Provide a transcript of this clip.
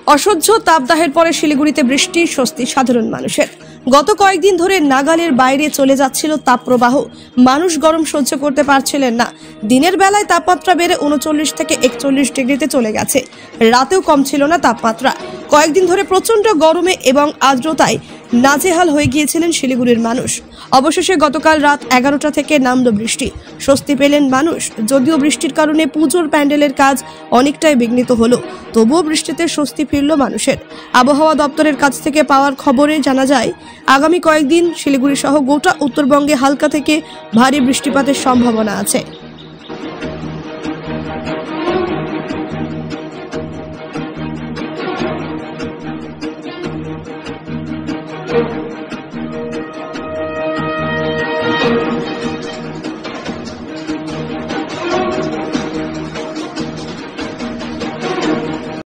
অসহ্য তাপদাহের পরে শিলিগুড়িতে বৃষ্টি, স্বস্তি সাধারণ মানুষের। গত কয়েকদিন ধরে নাগালের বাইরে চলে যাচ্ছিল তাপপ্রবাহ। মানুষ গরম সহ্য করতে পারছিলেন না। দিনের বেলায় তাপমাত্রা বেড়ে 39 থেকে 41 ডিগ্রিতে চলে গেছে। রাতেও কম ছিল না তাপমাত্রা। কয়েকদিন ধরে প্রচন্ড গরমে এবং আর্দ্রতায় নাজেহাল হয়ে গিয়েছিলেন শিলিগুড়ির মানুষ। অবশেষে গতকাল রাত 11টা থেকে নামলো বৃষ্টি। স্বস্তি পেলেন মানুষ। যদিও বৃষ্টির কারণে পুজোর প্যান্ডেলের কাজ অনেকটাই বিঘ্নিত হলো, তবুও বৃষ্টিতে স্বস্তি ফিরল মানুষের। আবহাওয়া দপ্তরের কাছ থেকে পাওয়ার খবরে জানা যায়, আগামী কয়েকদিন শিলিগুড়ি সহ গোটা উত্তরবঙ্গে হালকা থেকে ভারী বৃষ্টিপাতের সম্ভাবনা আছে।